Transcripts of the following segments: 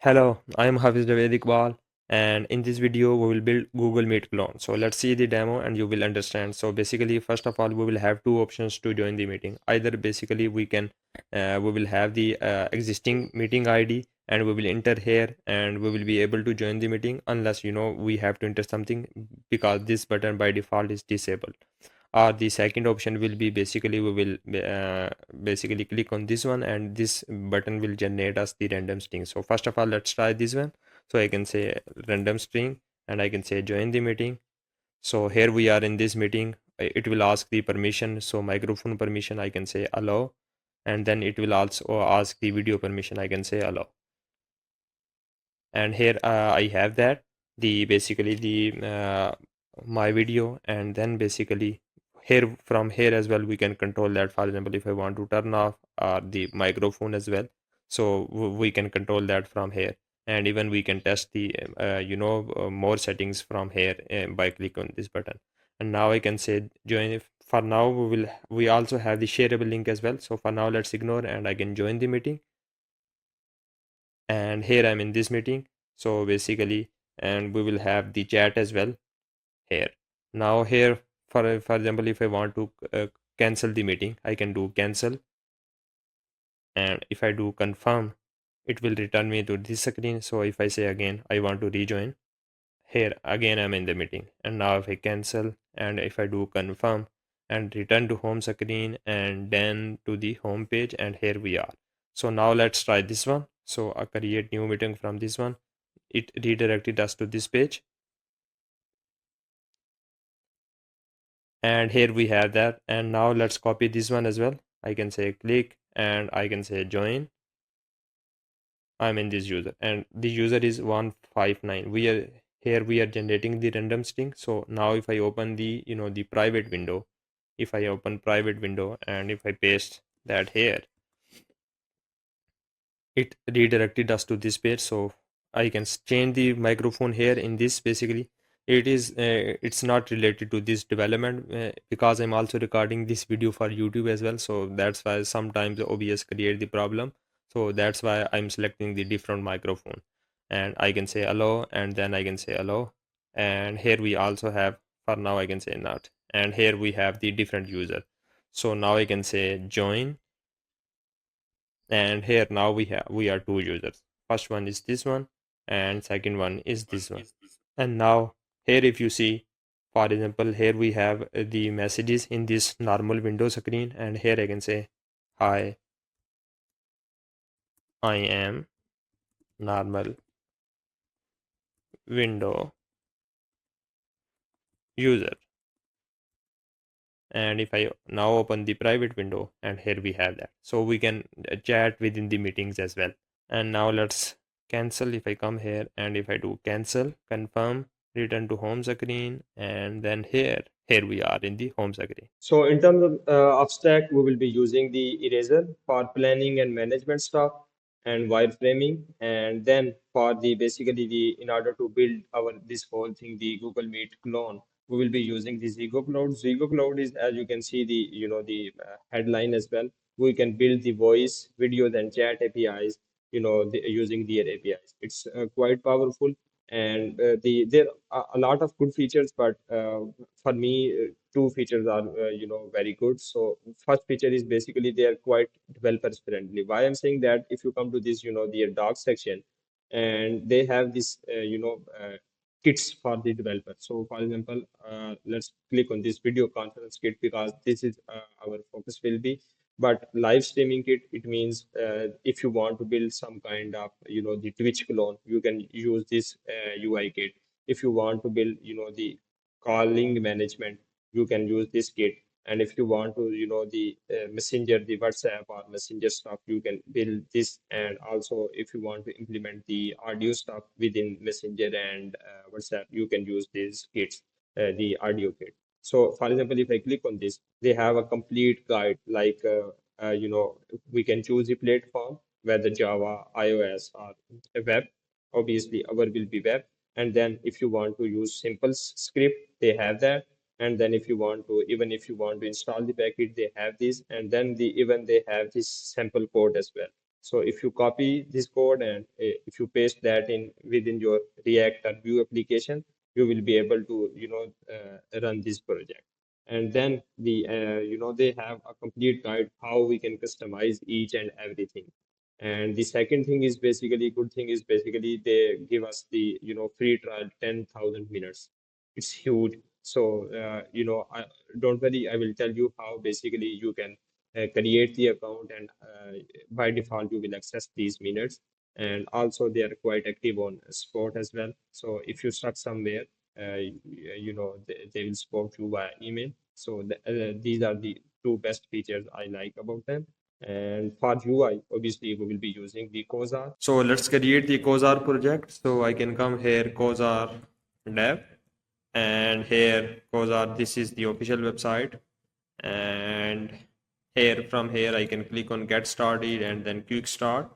Hello, I am HafizJavaid, and in this video we will build Google Meet clone. So let's see the demo and you will understand. So basically, first of all, we will have two options to join the meeting. Either basically we will have the existing meeting ID and we will enter here and we will be able to join the meeting unless we have to enter something because this button by default is disabled. Or the second option will be basically we will basically click on this one and this button will generate us the random string. So first of all, let's try this one. So I can say random string and I can say join the meeting. So here we are in this meeting. It will ask the permission. So microphone permission I can say allow, and then it will also ask the video permission. I can say allow, and here I have that the basically the my video, and then basically here from here as well we can control that. For example, if I want to turn off the microphone as well, so we can control that from here, and even we can test the more settings from here by click on this button. And now I can say join. If for now we also have the shareable link as well, so for now let's ignore and I can join the meeting. And here I'm in this meeting. So basically, and we will have the chat as well here. Now here, for example, if I want to cancel the meeting, I can do cancel, and if I do confirm, it will return me to this screen. So if I say again I want to rejoin, here again I'm in the meeting, and now if I cancel and if I do confirm and return to home screen and then to the home page, and here we are. So now let's try this one. So I create new meeting from this one. It redirected us to this page, and here we have that. And now let's copy this one as well. I can say click and I can say join. I'm in this user and the user is 159. We are generating the random string. So now if I open the the private window, if I open private window and if I paste that here, it redirected us to this page. So I can change the microphone here in this. Basically it's not related to this development because I'm also recording this video for YouTube as well, so that's why sometimes OBS create the problem. So that's why I'm selecting the different microphone, and I can say allow and then I can say allow. And here we also have, for now I can say not, and here we have the different user. So now I can say join, and here now we are two users. First one is this one and second one is this one. And now here if you see, for example, here we have the messages in this normal window screen, and here I can say hi, I am normal window user. And if I now open the private window, and here we have that, so we can chat within the meetings as well. And now let's cancel. If I come here and if I do cancel, confirm, return to home screen, and then here we are in the home screen. So in terms of abstract, we will be using the eraser for planning and management stuff and wireframing. And then for the basically the in order to build our this whole thing, the Google Meet clone, we will be using the ZeGoCloud. ZeGoCloud is, as you can see, the the headline as well. We can build the voice, videos, and chat APIs, using their APIs. It's quite powerful, and there are a lot of good features, but for me, two features are very good. So first feature is basically they are quite developers friendly. Why I'm saying that, if you come to this, their docs section, and they have this kits for the developer. So for example, let's click on this video conference kit because this is our focus will be. But live streaming kit, it means if you want to build some kind of the Twitch clone, you can use this UI kit. If you want to build the calling management, you can use this kit. And if you want to the messenger, the WhatsApp or messenger stuff, you can build this. And also if you want to implement the audio stuff within messenger and WhatsApp, you can use these kits, the audio kit. So for example, if I click on this, they have a complete guide, like we can choose the platform, whether Java, iOS, or web. Obviously our will be web. And then if you want to use simple script, they have that. And then if you want to, even if you want to install the package, they have this. And then even they have this sample code as well. So if you copy this code and if you paste that in within your React or Vue application, you will be able to, run this project. And then they have a complete guide how we can customize each and everything. And the second thing is basically, good thing is basically they give us the, free trial 10,000 minutes. It's huge. So, don't worry, I will tell you how basically you can create the account, and by default you will access these minutes. And also they are quite active on support as well. So if you stuck somewhere, they will support you via email. So these are the two best features I like about them. And for UI, obviously we will be using the Quasar. So let's create the Quasar project. So I can come here, Quasar dev, and here Quasar, this is the official website. And here, from here, I can click on get started and then quick start.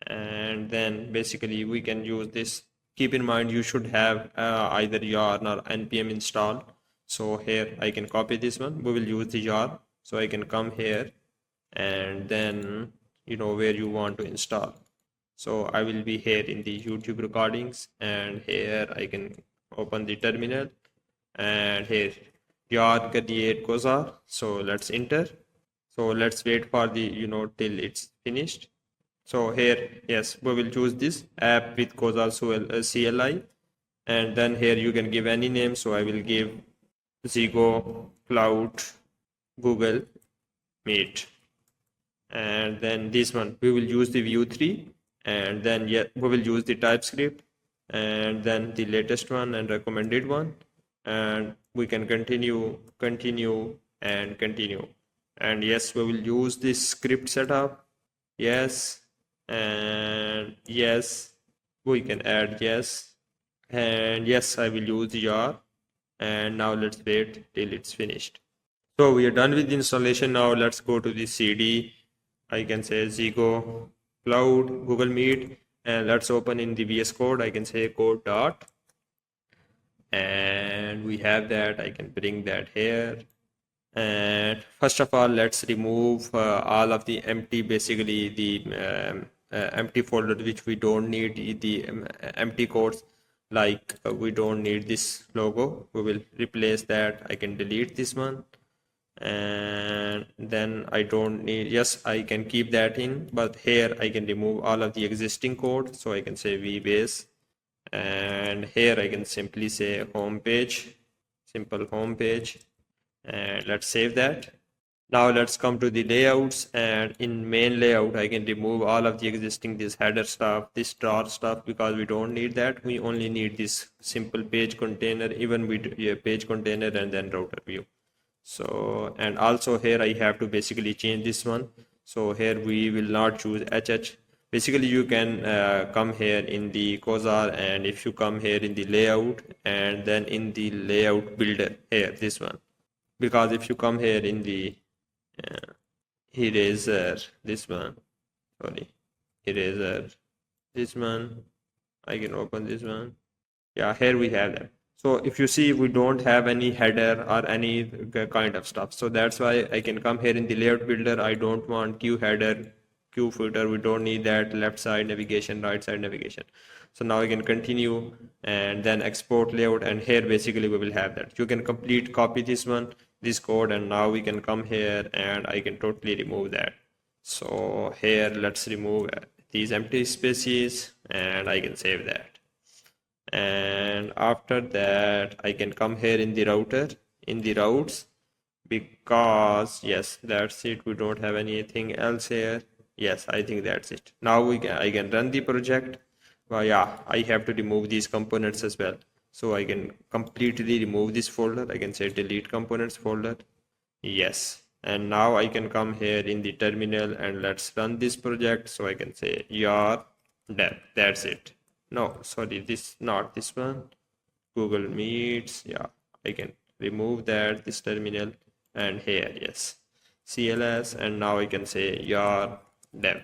And then basically we can use this. Keep in mind, you should have either yarn or npm installed. So here I can copy this one. We will use the yarn. So I can come here and then, where you want to install. So I will be here in the YouTube recordings, and here I can open the terminal, and here yarn create Quasar. So let's enter. So let's wait for the, till it's finished. So here, yes, we will choose this app with Quasar CLI, and then here you can give any name. So I will give ZeGoCloud Google Meet, and then this one we will use the Vue 3, and then we will use the TypeScript, and then the latest one and recommended one, and we can continue, and continue. And yes, we will use this script setup. Yes, and yes, we can add yes, and yes, I will use your. And now let's wait till it's finished. So we are done with the installation. Now let's go to the CD. I can say ZeGoCloud Google Meet, and let's open in the VS Code. I can say code dot, and we have that. I can bring that here. And first of all, let's remove all of the empty, basically the empty folder which we don't need, the empty codes, like we don't need this logo. We will replace that. I can delete this one, and then I don't need, yes, I can keep that in, but here I can remove all of the existing code. So I can say vbase, and here I can simply say home page, simple home page, and let's save that. Now let's come to the layouts, and in main layout I can remove all of the existing, this header stuff, this star stuff, because we don't need that. We only need this simple page container, even with a page container and then router view. So, and also here I have to basically change this one. So here we will not choose HH. Basically you can come here in the Quasar, and if you come here in the layout and then in the layout builder here, this one, because if you come here in the eraser, this one, sorry, eraser, this one, I can open this one. Yeah, here we have them. So if you see, we don't have any header or any kind of stuff. So that's why I can come here in the layout builder. I don't want Q header, Q footer. We don't need that. Left side navigation, right side navigation. So now I can continue and then export layout. And here basically we will have that. You can copy this one, this code, and now we can come here and I can totally remove that. So here let's remove these empty spaces, and I can save that. And after that I can come here in the router, in the routes, because yes, that's it. We don't have anything else here. Yes, I think that's it. Now I can run the project. Well, yeah, I have to remove these components as well. So I can completely remove this folder. I can say delete components folder. Yes, and now I can come here in the terminal and let's run this project. So I can say your dev. That's it. No, sorry, this, not this one. Google Meets. Yeah, I can remove that, this terminal, and here, yes, CLS, and now I can say your dev.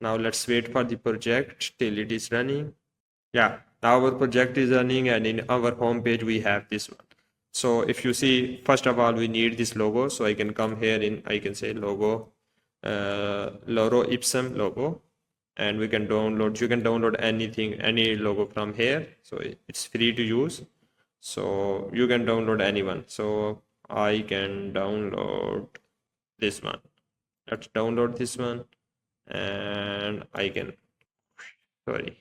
Now let's wait for the project till it is running. Yeah, now our project is running, and in our home page we have this one. So if you see, first of all, we need this logo. So I can come here in, I can say logo. loro ipsum logo, and we can download, you can download anything, any logo from here, so it's free to use, so you can download anyone. So I can download this one. Let's download this one, and sorry,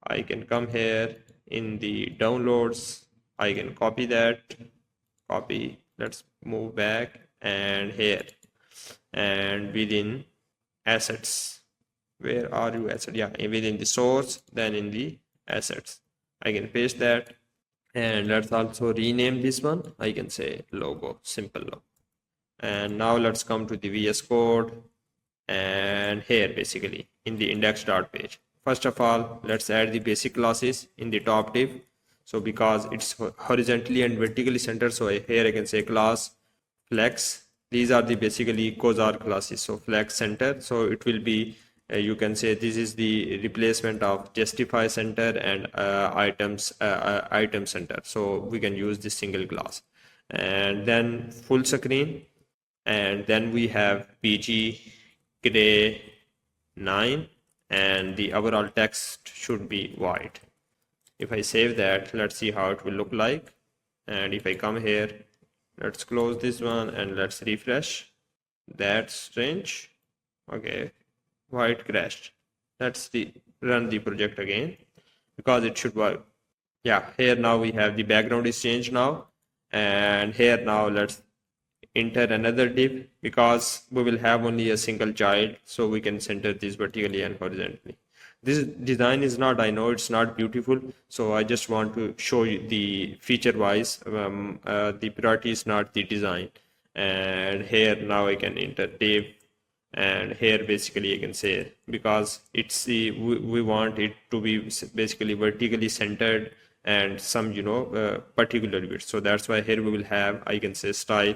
I can come here in the downloads, I can copy that, copy, let's move back, and here, and within assets, where are you asset, yeah, within the source, then in the assets, I can paste that. And let's also rename this one, I can say logo, simple logo. And now let's come to the VS Code, and here basically in the index start page, first of all let's add the basic classes in the top div. So because it's horizontally and vertically centered, so here I can say class flex. These are the basically Quasar classes. So flex center, so it will be you can say this is the replacement of justify center and item center, so we can use this single class. And then full screen, and then we have PG gray 9, and the overall text should be white. If I save that, let's see how it will look like. And if I come here, let's close this one and let's refresh. That's strange. Okay, white crashed. Let's run the project again, because it should work. Yeah, here now we have the background is changed now, and here now let's enter another div, because we will have only a single child, so we can center this vertically and horizontally. This design is not, I know it's not beautiful, so I just want to show you the feature wise. The priority is not the design. And here now I can enter div, and here basically I can say, because it's the we want it to be basically vertically centered and some particular width, so that's why here we will have, I can say style,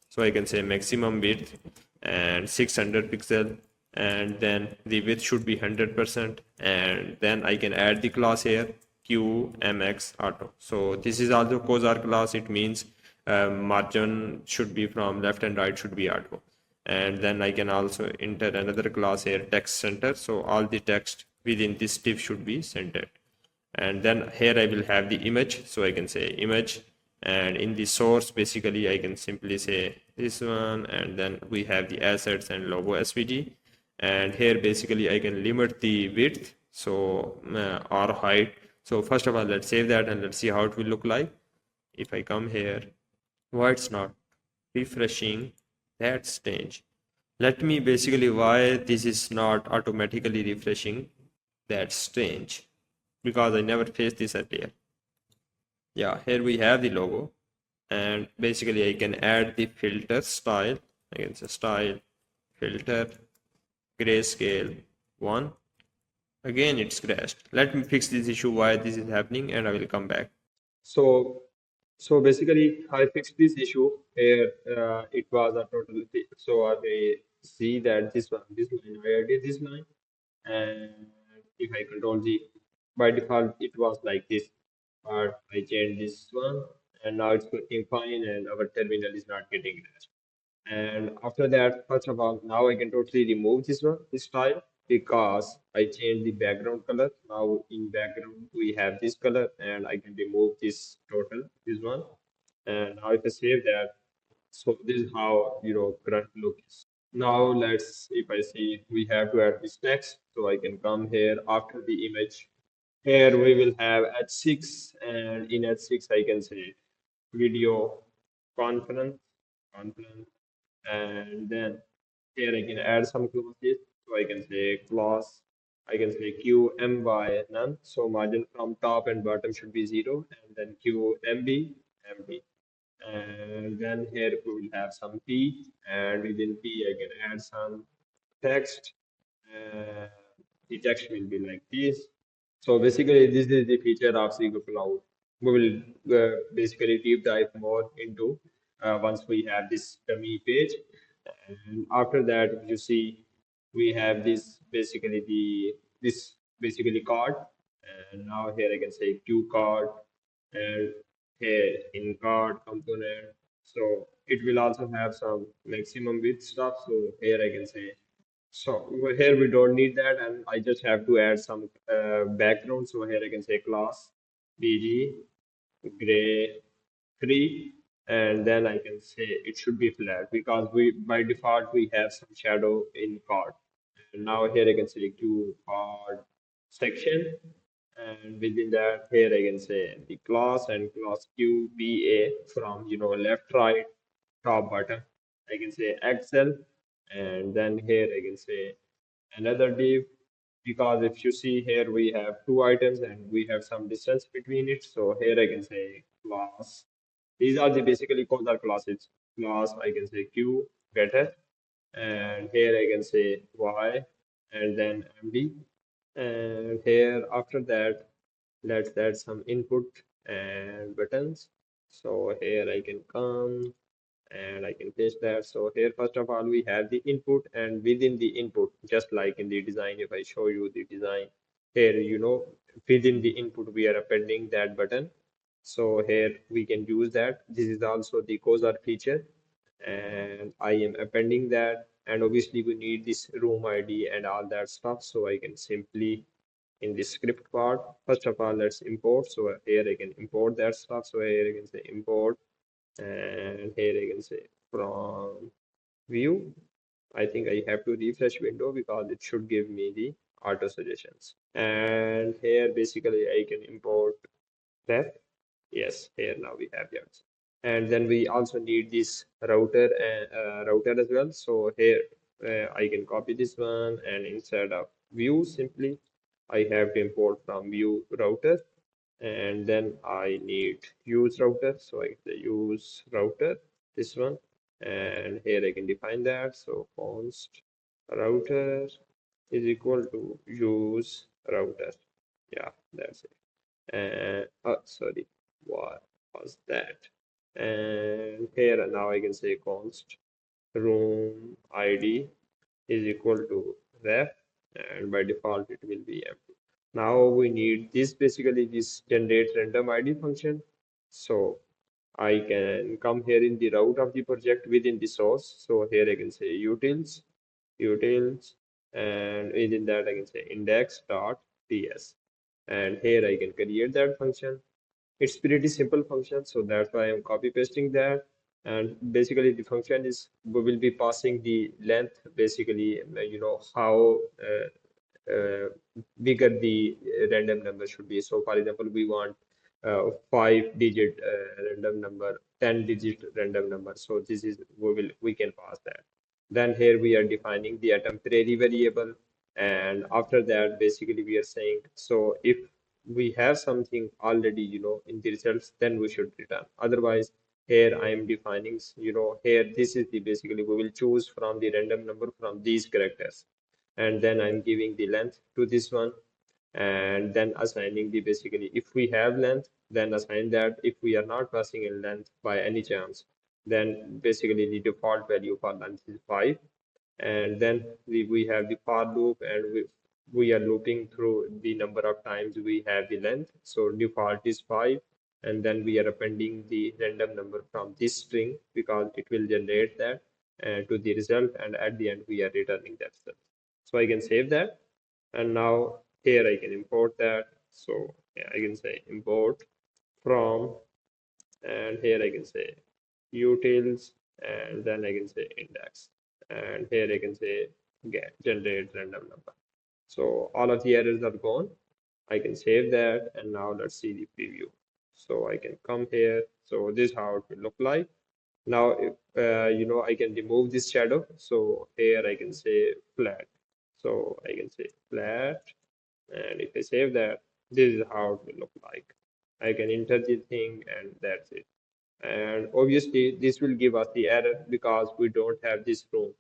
so I can say maximum width and 600 pixel, and then the width should be 100%, and then I can add the class here QMX auto. So this is also Quasar class. It means margin should be from left and right should be auto. And then I can also enter another class here, text center, so all the text within this div should be centered. And then here I will have the image, so I can say image, and in the source basically I can simply say this one, and then we have the assets and logo svg. And here basically I can limit the width, so or height. So first of all, let's save that and let's see how it will look like. If I come here, why it's not refreshing, that's strange. Let me basically, why this is not automatically refreshing, that's strange, because I never faced this earlier. Yeah, here we have the logo, and basically I can add the filter style. I can say style filter grayscale 1. Again it's crashed. Let me fix this issue why this is happening, and I will come back. So, so basically, I fixed this issue here. It was a total. So I see that this line, I added this line, and if I control G, by default it was like this. But I changed this one, and now it's working fine, and our terminal is not getting crashed. And after that, first of all, now I can totally remove this one, this style, because I changed the background color. Now in background, we have this color, and I can remove this total, this one. And now if I save that, so this is how, current look is. Now if I see, we have to add this text. So I can come here after the image. Here we will have H6, and in H6, I can say video conference, conference, and then here I can add some classes. So I can say class, I can say QMY none. So margin from top and bottom should be 0, and then QMB, MB. And then here we will have some P, and within P I can add some text. And the text will be like this. So basically, this is the feature of ZeGoCloud. We will basically deep dive more into once we have this dummy page. And after that, you see, we have this basically card. And now here I can say Q card, and here in card component. So it will also have some maximum width stuff. So here I can say, so here we don't need that, and I just have to add some background. So here I can say class bg gray 3, and then I can say it should be flat because we by default we have some shadow in card. And now here I can say to card section, and within that here I can say the class and class QBA from left, right, top, bottom. I can say Excel, and then here I can say another div, because if you see here we have two items and we have some distance between it. So here I can say class. These are the basically Quasar classes. Class I can say Q getter, and here I can say Y, and then MD, and here after that let's add some input and buttons. So here I can come and I can paste that. So here, first of all, we have the input, and within the input, just like in the design, if I show you the design here, within the input, we are appending that button. So here we can use that. This is also the Quasar feature, and I am appending that. And obviously, we need this room ID and all that stuff. So I can simply in the script part, first of all, let's import. So here I can import that stuff. So here I can say import, and here I can say from view. I think I have to refresh window because it should give me the auto suggestions. And here basically I can import that. Yes, here now we have that. And then we also need this router as well. So here I can copy this one, and instead of view simply I have to import from view router, and then I need use router. So I say use router, this one, and here I can define that. So const router is equal to use router. Yeah, that's it. And sorry, what was that? And here now I can say const room ID is equal to ref, and by default it will be empty. Now we need this, basically this generate random ID function. So I can come here in the route of the project within the source. So here I can say utils, and within that I can say index.ts, and here I can create that function. It's pretty simple function, so that's why I'm copy pasting that. And basically the function is we will be passing the length, basically how bigger the random number should be. So for example, we want 5-digit random number, 10-digit random number. So this is we can pass that. Then here we are defining the temporary variable, and after that basically we are saying, so if we have something already in the results, then we should return. Otherwise, here I am defining, here this is the basically we will choose from the random number from these characters, and then I'm giving the length to this one, and then assigning the basically if we have length, then assign that. If we are not passing in length by any chance, then basically the default value for length is 5. And then we have the for loop, and we are looping through the number of times we have the length. So default is 5, and then we are appending the random number from this string because it will generate that to the result, and at the end we are returning that result. So I can save that, and now here I can import that. So yeah, I can say import from, and here I can say utils, and then I can say index, and here I can say get generate random number. So all of the errors are gone. I can save that, and now let's see the preview. So I can come here. So this is how it will look like. Now, if I can remove this shadow. So here I can say flat. So I can say flat, and if I save that, this is how it will look like. I can enter the thing, and that's it. And obviously, this will give us the error because we don't have this room.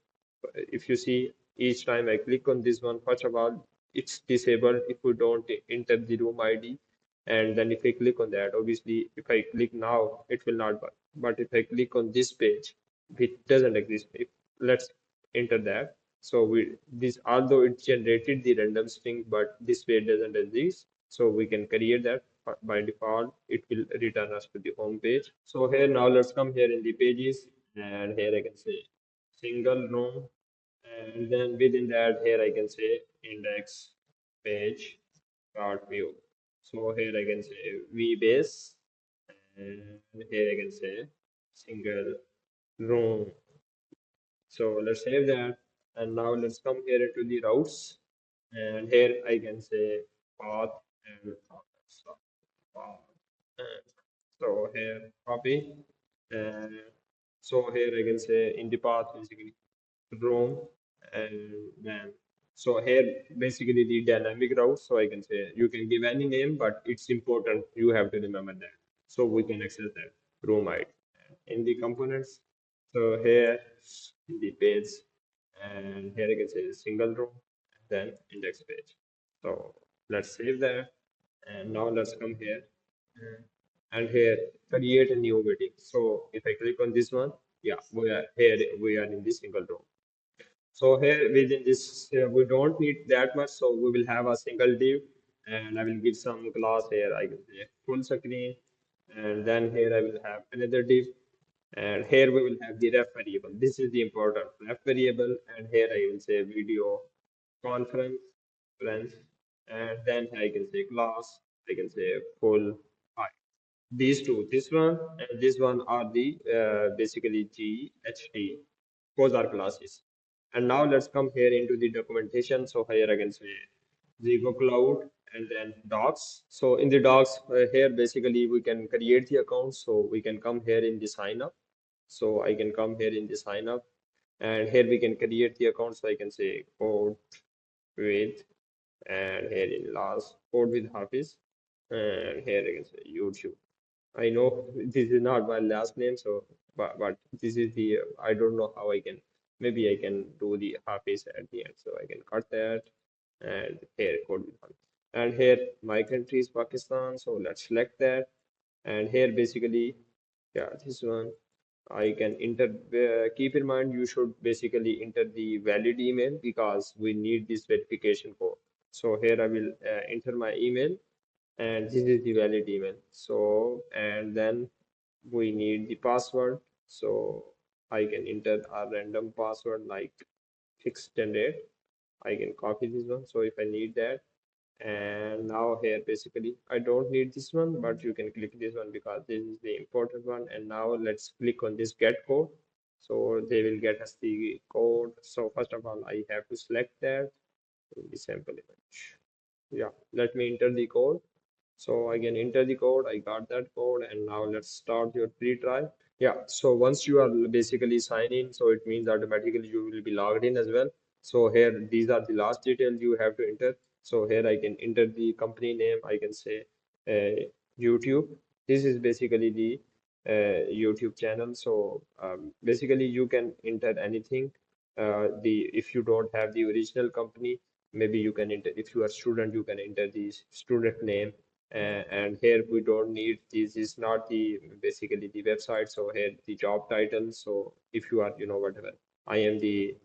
If you see, each time I click on this one, first of all, it's disabled if we don't enter the room ID. And then if I click on that, obviously, if I click now, it will not work. But if I click on this page, it doesn't exist. If let's enter that. So we this although it generated the random string, but this way doesn't exist. So we can create that. by default it will return us to the home page. So here now let's come here in the pages, and here I can say single room, and then within that here I can say index page dot view. So here I can say vbase, and here I can say single room. So let's save that. And now let's come here into the routes. And here I can say path and path. And so here copy. And so here I can say in the path basically roam, and then so here basically the dynamic route. So I can say you can give any name, but it's important you have to remember that. So we can access that room ID in the components. So here in the page, and here I can say single row, then index page. So let's save that, and now let's come here, and here create a new meeting. So if I click on this one, yeah, we are here. We are in this single row. So here within this, we don't need that much. So we will have a single div, and I will give some class here. I can say full screen, and then here I will have another div, and here we will have the ref variable. This is the important ref variable, and here I will say video conference, friends, and then I can say class. I can say full height. These two, this one and this one are the basically GHT Quasar classes. And now let's come here into the documentation. So here I can say ZeGoCloud and then docs. So in the docs here basically we can create the account. So we can come here in the sign up. So I can come here in the sign up, and here we can create the account. So I can say code with, and here in last code with Hafiz, and here I can say YouTube. I know this is not my last name, so but this is the I don't know how I can, maybe I can do the Hafiz at the end, so I can cut that, and here code with Hafiz. And here my country is Pakistan, so let's select that, and here basically, yeah, this one I can enter. Keep in mind, you should basically enter the valid email because we need this verification code. So here I will enter my email, and this is the valid email. So, and then we need the password. So I can enter a random password like fixed and date. I can copy this one. So if I need that, and now here basically I don't need this one, but you can click this one because this is the important one. And now let's click on this get code, so they will get us the code. So first of all I have to select that in the sample image. Yeah, let me enter the code. So I can enter the code. I got that code, and now let's start your free trial. Yeah, so once you are basically sign in, so it means automatically you will be logged in as well. So here, these are the last details you have to enter. So here I can enter the company name. I can say YouTube. This is basically the YouTube channel. So basically you can enter anything. The if you don't have the original company, maybe you can enter. If you are student, you can enter the student name, and here we don't need this is not the basically the website. So here the job title. So if you are whatever, I am the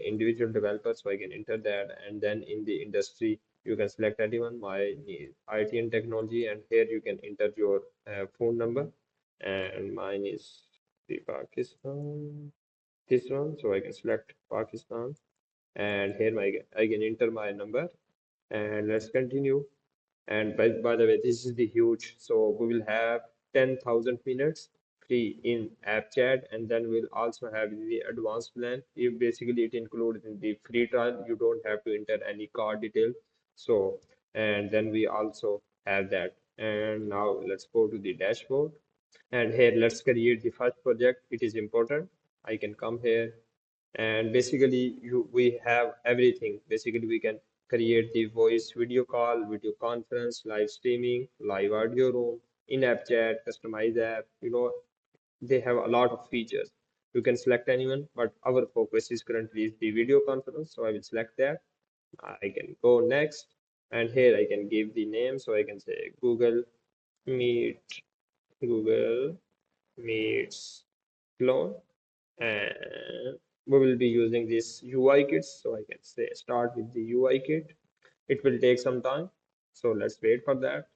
individual developer, so I can enter that. And then in the industry you can select anyone, my IT and technology, and here you can enter your phone number, and mine is the Pakistan, this one. So I can select Pakistan, and here I can enter my number, and let's continue. And by the way, this is the huge. So we will have 10,000 minutes free in app chat, and then we'll also have the advanced plan. If basically it includes in the free trial, you don't have to enter any card detail. So, and then we also have that. And now let's go to the dashboard. And here, let's create the first project. It is important. I can come here, and basically we have everything. Basically we can create the voice video call, video conference, live streaming, live audio room, in-app chat, customize app. They have a lot of features. You can select anyone, but our focus is currently the video conference, so I will select that. I can go next, and here I can give the name. So I can say Meet Google Meets clone, and we will be using this UI kit. So I can say start with the UI kit. It will take some time, so let's wait for that.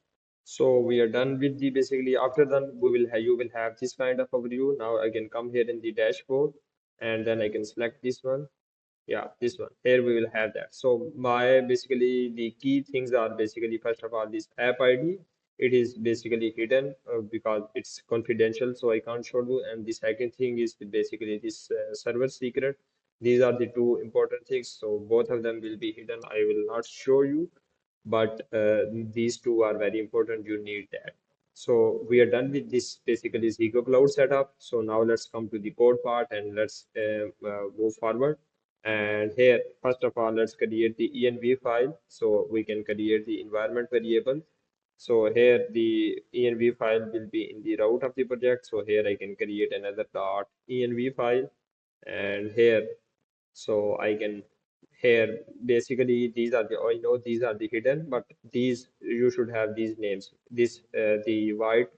So we are done with the basically after that we will have you will have this kind of overview. Now I can come here in the dashboard and then I can select this one. Yeah, this one. Here we will have that. So my basically the key things are basically first of all this app ID. It is basically hidden because it's confidential, so I can't show you. And the second thing is basically this server secret. These are the two important things. So both of them will be hidden. I will not show you, but these two are very important. You need that. So we are done with this basically ZeGoCloud setup. So now let's come to the code part and let's move forward. And here, first of all, let's create the env file. So we can create the environment variable. So here the env file will be in the root of the project. So here I can create another dot env file. And here so I can here basically these are the I know these are the hidden, but these you should have these names. This the white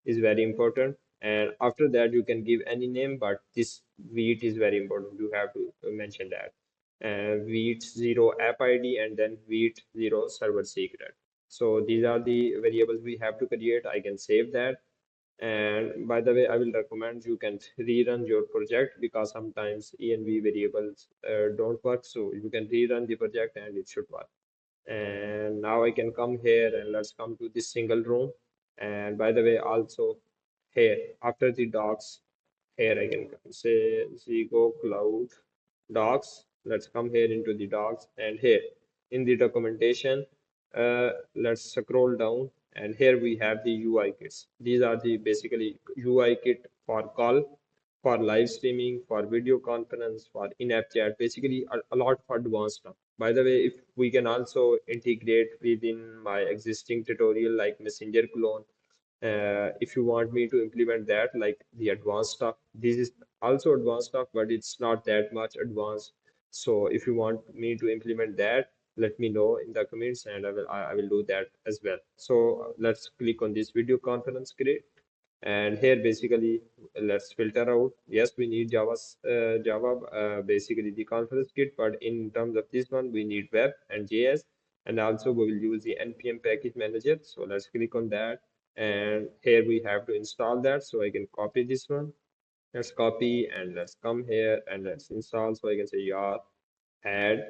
is very important, and after that you can give any name, but this wheat is very important. You have to mention that. Wheat zero app ID and then wheat zero server secret. So these are the variables we have to create. I can save that. And by the way, I will recommend you can rerun your project because sometimes env variables don't work. So you can rerun the project and it should work. And now I can come here and let's come to this single room. And by the way, also here after the docs, here I can say ZeGoCloud docs. Let's come here into the docs and here in the documentation, let's scroll down and here we have the UI kits. These are the basically UI kit for call, for live streaming, for video conference, for in-app chat, basically a lot of advanced stuff. By the way, if we can also integrate within my existing tutorial like Messenger clone, if you want me to implement that, like the advanced stuff, this is also advanced stuff, but it's not that much advanced. So if you want me to implement that, let me know in the comments and I will do that as well. So let's click on this video conference grid. And here basically let's filter out. Yes, we need Java, basically the conference kit, but in terms of this one, we need web and JS, and also we will use the npm package manager. So let's click on that, and here we have to install that. So I can copy this one. Let's copy and let's come here and let's install. So I can say yar add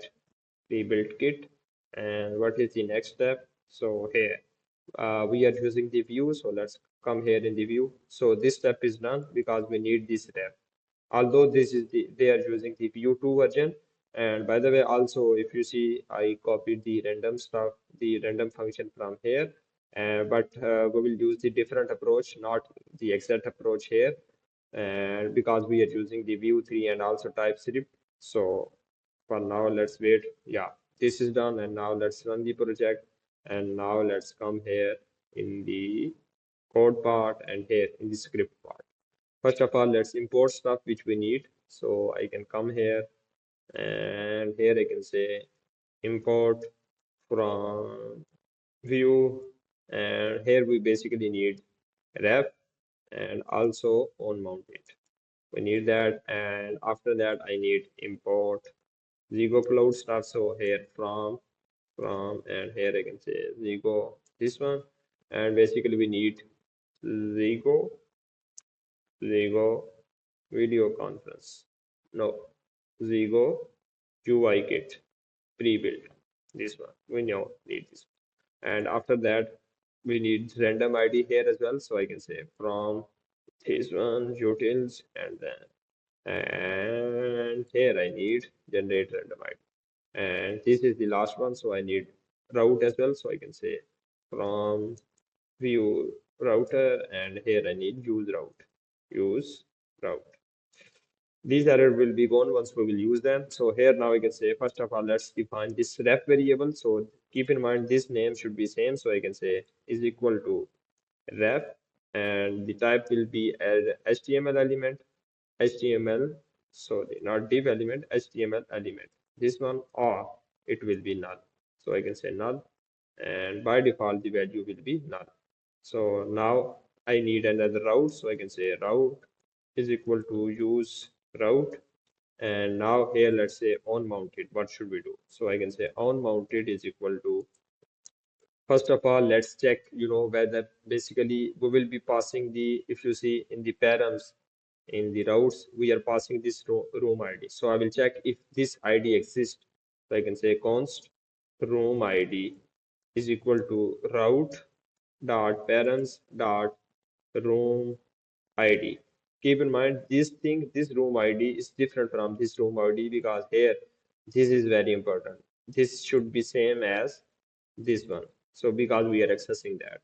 pre-built kit. And what is the next step? So here we are using the view. So let's come here in the view. So this step is done because we need this ref. Although this is they are using the Vue 2 version. And by the way, also if you see, I copied the random stuff, the random function from here. But we will use the different approach, not the exact approach here. And because we are using the Vue 3 and also TypeScript. So for now, let's wait. Yeah, this is done. And now let's run the project. And now let's come here in the code part and here in the script part. First of all, let's import stuff which we need. So I can come here and here I can say import from Vue, and here we basically need ref and also on mounted. We need that, and after that I need import ZeGoCloud stuff. So here from and here I can say Zego this one, and basically we need Zego video conference. No, Zego UI kit pre-built. This one we know need this. And after that we need random ID here as well. So I can say from this one utils and then and here I need generate random ID. And this is the last one. So I need route as well. So I can say from view router and here I need use route. Use route. These errors will be gone once we will use them. So here now I can say, first of all, let's define this ref variable. So keep in mind this name should be same. So I can say is equal to ref and the type will be as HTML element, HTML, sorry, not div element, HTML element. This one or it will be null. So I can say null and by default the value will be null. So now I need another route. So I can say route is equal to use route. And now here, let's say on mounted, what should we do? So I can say on mounted is equal to First of all, let's check, whether basically we will be passing the, if you see in the params, in the routes, we are passing this room ID. So I will check if this ID exists. So I can say const room ID is equal to route dot params dot room ID. Keep in mind this room ID is different from this room ID because here, this is very important. This should be same as this one. So because we are accessing that,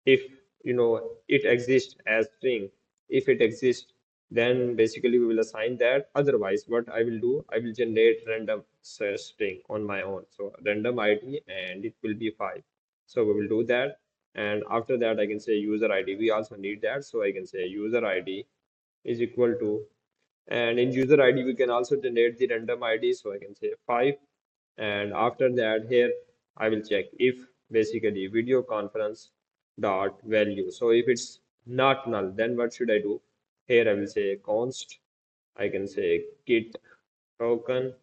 if it exists as string, if it exists, then basically we will assign that. Otherwise, what I will do, I will generate random string on my own. So random ID, and it will be 5. So we will do that. And after that, I can say user ID. We also need that. So I can say user ID is equal to, and in user ID, we can also generate the random ID. So I can say 5. And after that, here I will check if basically video conference dot value. So if it's not null, then what should I do? Here I will say const, I can say git token.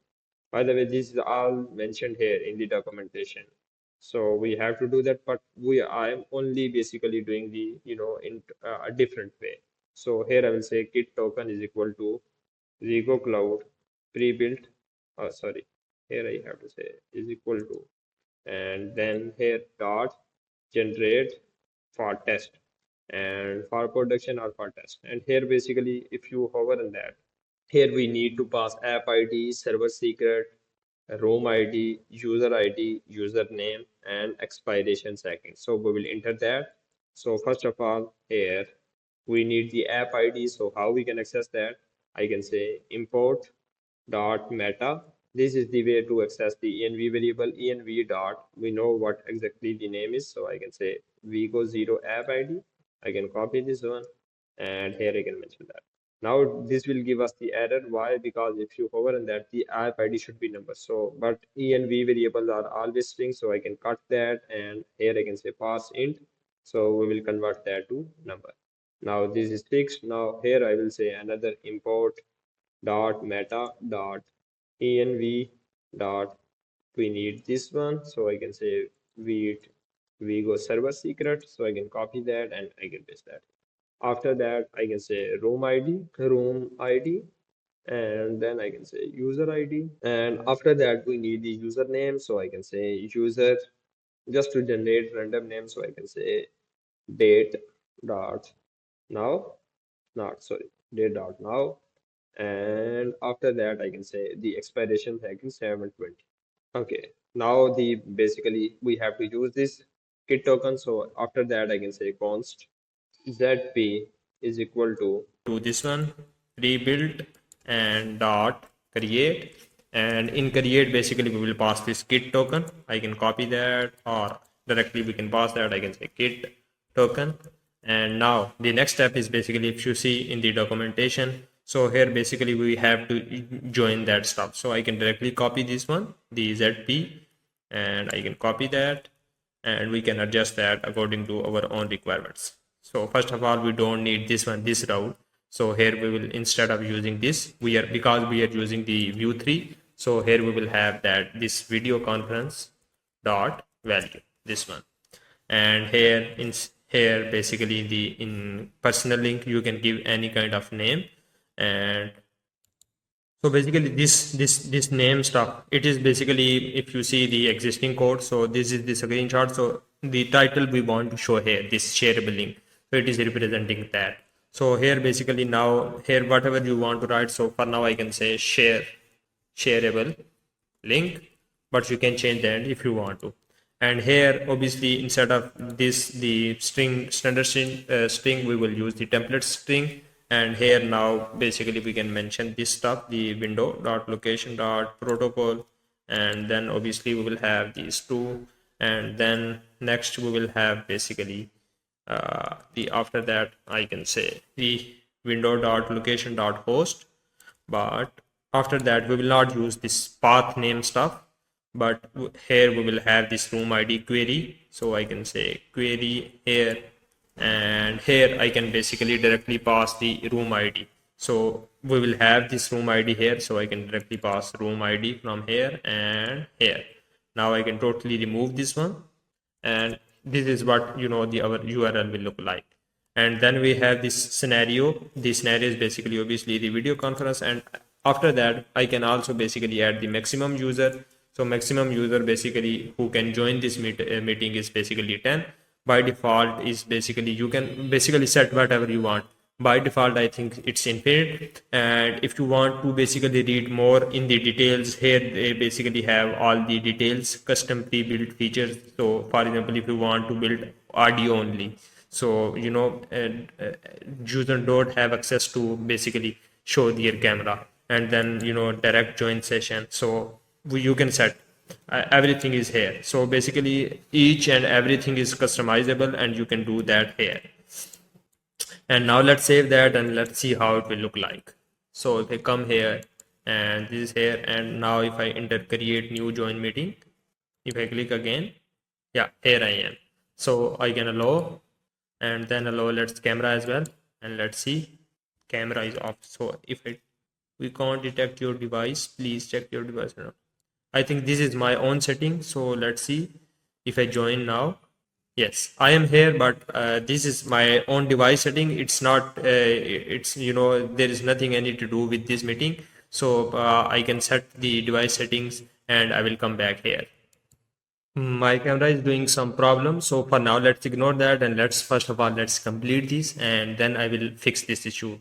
By the way, this is all mentioned here in the documentation. So we have to do that, but I am only basically doing the, in a different way. So here I will say git token is equal to ZeGoCloud pre-built. Oh, sorry. Here I have to say is equal to, and then here dot generate for test and for production or for test. And here basically, if you hover on that, here we need to pass app ID, server secret, room ID, username, and expiration second. So we will enter that. So first of all, here we need the app ID. So how we can access that? I can say import dot meta. This is the way to access the env variable. Env dot, we know what exactly the name is. So I can say Vigo0 app ID. I can copy this one, and here I can mention that. Now this will give us the error. Why? Because if you hover on that, the app ID should be number. So, but env variables are always strings. So I can cut that, and here I can say pass int. So we will convert that to number. Now this is fixed. Now here I will say another import dot meta dot env dot, we need this one. So I can say we go server secret. So I can copy that and I can paste that. After that, I can say room ID, and then I can say user ID. And after that, we need the username. So I can say user, just to generate random name. So I can say date dot now, not sorry, date dot now. And after that, I can say the expiration tag is 720. Okay, now the basically we have to use this kit token. So after that, I can say const ZP is equal to this one, rebuild and dot create. And in create, basically we will pass this kit token. I can copy that, or directly we can pass that. I can say kit token. And now the next step is basically, if you see in the documentation, so here basically we have to join that stuff. So I can directly copy this one, the ZP, and I can copy that, and we can adjust that according to our own requirements. So first of all, we don't need this one, this route. So here we will, instead of using this, because we are using the Vue 3, so here we will have that this video conference dot value, this one. And here basically the in personal link, you can give any kind of name. And so basically this name stuff, it is basically, if you see the existing code, so this is the screenshot. So the title we want to show here, this shareable link, so it is representing that. So here basically, now here whatever you want to write, so for now I can say shareable link, but you can change that if you want to. And here obviously, instead of this the standard string, we will use the template string. And here now basically we can mention this stuff, the window dot location dot protocol. And then obviously we will have these two. And then next we will have basically the after that, I can say the window dot location dot host. But after that, we will not use this path name stuff, but here we will have this room ID query. So I can say query here, and here I can basically directly pass the room ID. So we will have this room ID here, so I can directly pass room ID from here and here. Now I can totally remove this one, and this is what the our URL will look like. And then we have this scenario. The scenario is basically obviously the video conference, and after that I can also basically add the maximum user. So maximum user basically who can join this meeting is basically 10. By default is basically you can basically set whatever you want. By default I think it's infinite, and if you want to basically read more in the details, here they basically have all the details, custom pre-built features. So for example, if you want to build audio only, so user don't have access to basically show their camera, and then direct join session. So you can set everything is here. So basically each and everything is customizable, and you can do that here. And now let's save that and let's see how it will look like. So if I come here, and this is here, and now if I enter create new join meeting, if I click again, yeah, here I am. So I can allow, and then allow let's camera as well, and let's see, camera is off. So if we can't detect your device, please check your device or not. I think this is my own setting. So let's see if I join now. Yes, I am here, but this is my own device setting. It's not, it's, there is nothing I need to do with this meeting. So I can set the device settings and I will come back here. My camera is doing some problem. So for now, let's ignore that, and let's first of all, let's complete this, and then I will fix this issue.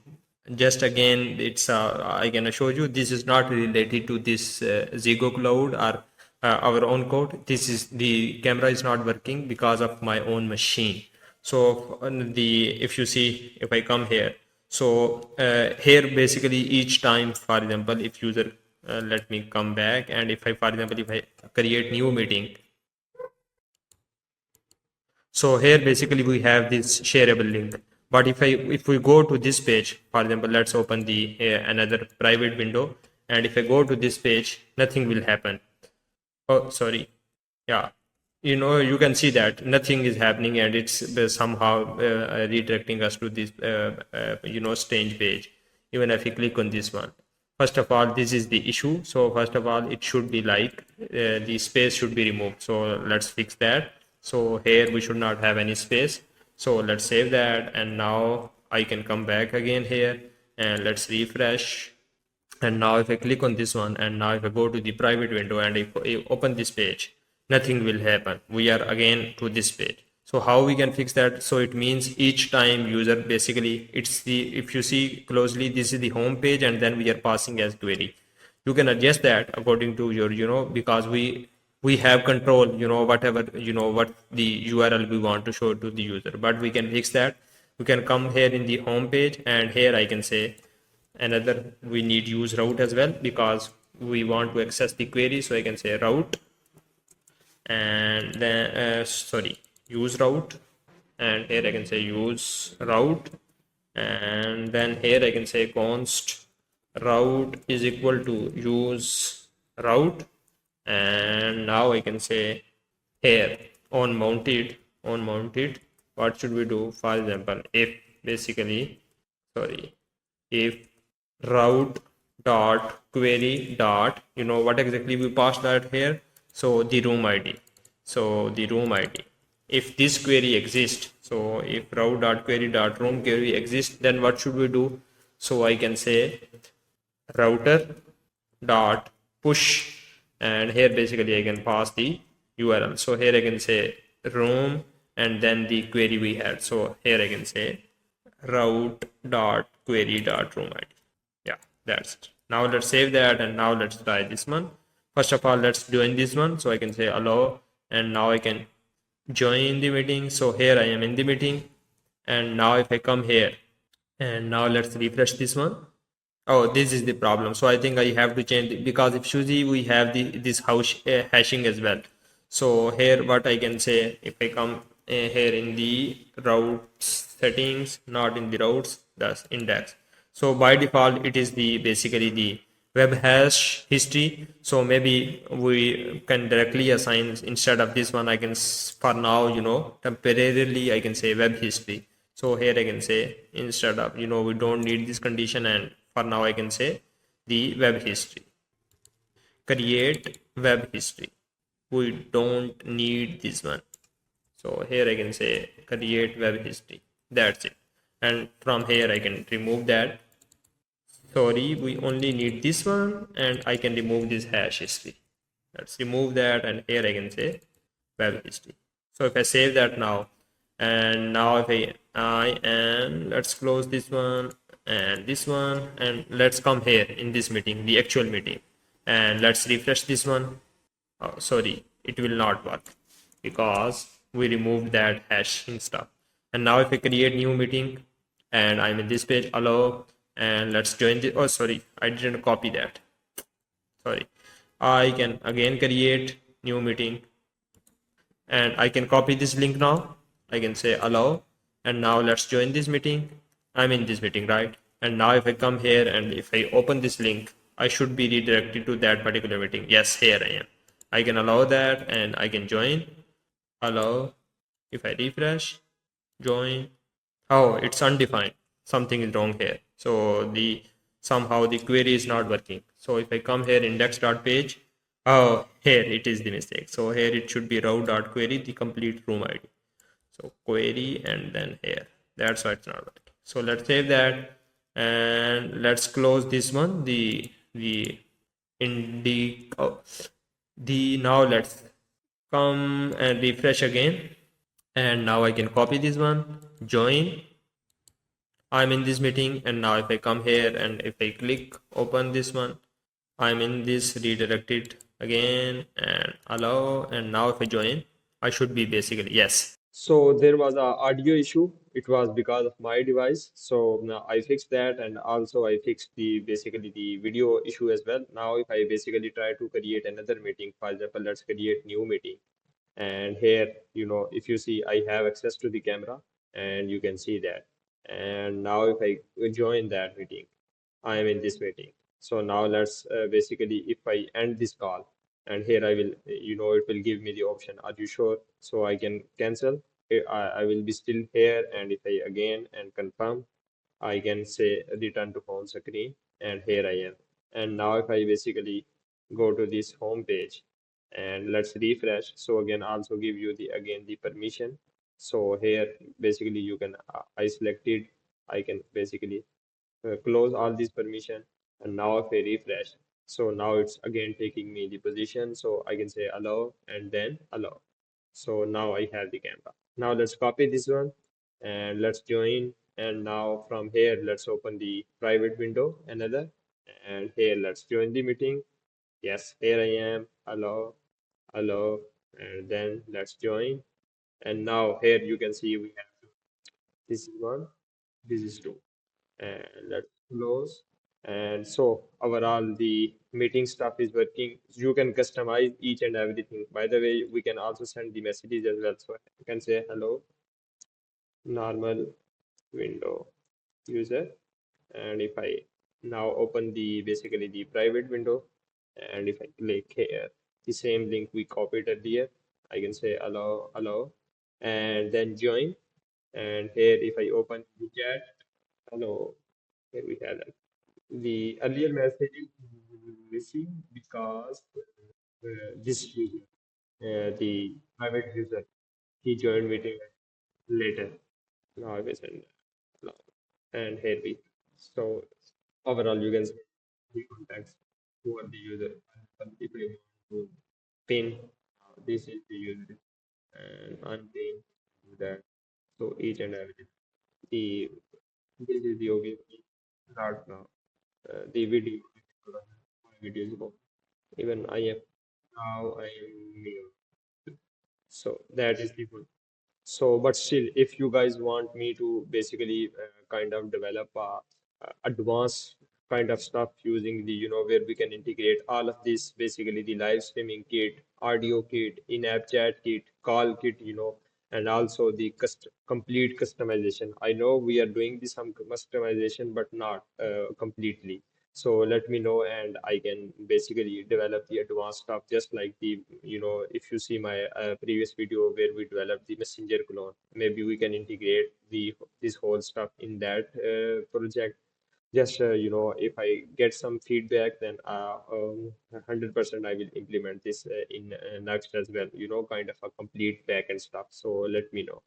Just again, it's I can assure you this is not related to this ZeGoCloud or our own code. This is the camera is not working because of my own machine. So if you see, if I come here, so here basically each time, for example, if user let me come back, and if I, for example, if I create new meeting, so here basically we have this shareable link. But if we go to this page, for example, let's open the another private window, and if I go to this page, nothing will happen. Oh, sorry. Yeah, you can see that nothing is happening, and it's somehow redirecting us to this strange page. Even if we click on this one, first of all, this is the issue. So first of all, it should be like the space should be removed. So let's fix that. So here we should not have any space. So let's save that, and now I can come back again here, and let's refresh. And now if I click on this one, and now if I go to the private window and if I open this page, nothing will happen. We are again to this page. So how we can fix that? So it means each time user basically, it's the, if you see closely, this is the home page, and then we are passing as query. You can adjust that according to your because we have control, whatever, what the URL we want to show to the user, but we can fix that. We can come here in the home page, and here I can say another, we need use route as well because we want to access the query. So I can say route, and then use route, and here I can say use route, and then here I can say const route is equal to use route, and now I can say here on mounted, what should we do? For example, if basically if route dot query dot, what exactly we pass that here. So the room ID, if this query exists, so if route dot query dot room query exists, then what should we do? So I can say router dot push, and here basically I can pass the URL. So here I can say room, and then the query we had. So here I can say route dot query dot room ID. Yeah, that's it. Now let's save that, and now let's try this one. First of all, let's join this one. So I can say allow, and now I can join the meeting. So here I am in the meeting, and now if I come here, and now let's refresh this one. Oh, this is the problem. So I think I have to change it, because if usually we have this hashing as well. So here what I can say, if I come here in the routes settings, not in the routes, that's index. So by default it is the basically the web hash history. So maybe we can directly assign, instead of this one I can, for now, temporarily I can say web history. So here I can say, instead of, we don't need this condition, and for now I can say the web history, create web history. We don't need this one. So here I can say create web history. That's it. And from here I can remove that. Sorry, we only need this one, and I can remove this hash history. Let's remove that, and here I can say web history. So if I save that now, and now if I am, let's close this one and let's come here in this meeting, the actual meeting, and let's refresh this one. Oh, sorry, it will not work because we removed that hashing stuff. And now if I create new meeting and I'm in this page, allow, and let's join the, oh, sorry, I didn't copy that. Sorry. I can again create new meeting and I can copy this link now. I can say allow, and now let's join this meeting. I'm in this meeting, right? And now if I come here and if I open this link, I should be redirected to that particular meeting. Yes, here I am. I can allow that and I can join. Allow. If I refresh, join. Oh, it's undefined. Something is wrong here. So the somehow the query is not working. So if I come here index.page, oh, here it is the mistake. So here it should be row.query, the complete room ID. So query and then here. That's why it's not working. So let's save that and let's close this one. The in the now let's come and refresh again. And now I can copy this one, join. I'm in this meeting, and now if I come here and if I click open this one, I'm in this redirected again and allow, and now if I join, I should be basically yes. So there was a audio issue. It was because of my device. So now I fixed that, and also I fixed the basically the video issue as well. Now if I basically try to create another meeting, for example, let's create new meeting. And here, if you see, I have access to the camera, and you can see that. And now if I join that meeting, I am in this meeting. So now let's basically, if I end this call, and here I will, it will give me the option, are you sure? So I can cancel. I will be still here, and if I again and confirm, I can say return to home screen, and here I am. And now if I basically go to this home page and let's refresh. So again, also give you the again the permission. So here basically you can I selected, I can basically close all these permission, and now if I refresh, so now it's again taking me the position, so I can say allow and then allow. So now I have the camera. Now let's copy this one and let's join, and now from here let's open the private window another, and here let's join the meeting. Yes, here I am, allow, and then let's join. And now here you can see we have this is one, this is two, and let's close. And so overall the meeting stuff is working. You can customize each and everything. By the way, we can also send the messages as well. So you can say hello normal window user, and if I now open the basically the private window, and if I click here the same link we copied earlier, I can say allow and then join. And here if I open the chat, hello, here we have that. The earlier message is missing because this user, the private user, he joined meeting later. Now I will send allow. And here we. So overall, you can see the contacts who are the user. And if I want to pin, this is the user, and unpin do that. So each and every the this is the obvious start now. The video videos go. Even I am now I am new. So that is the good. So, but still, if you guys want me to basically kind of develop advanced kind of stuff using the, where we can integrate all of this, basically the live streaming kit, audio kit, in-app chat kit, call kit, and also the complete customization. I know we are doing this some customization, but not completely. So let me know, and I can basically develop the advanced stuff, just like the, if you see my previous video where we developed the messenger clone, maybe we can integrate the this whole stuff in that project. just if I get some feedback, then 100% I will implement this in Nuxt as well, kind of a complete backend stuff. So let me know.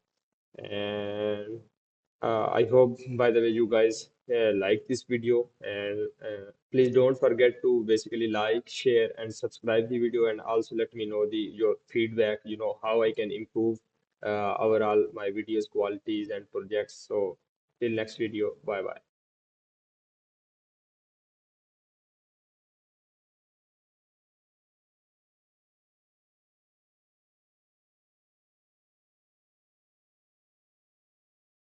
And I hope, by the way, you guys like this video, and please don't forget to basically like, share, and subscribe the video, and also let me know your feedback, how I can improve overall my videos qualities and projects. So till next video, bye bye.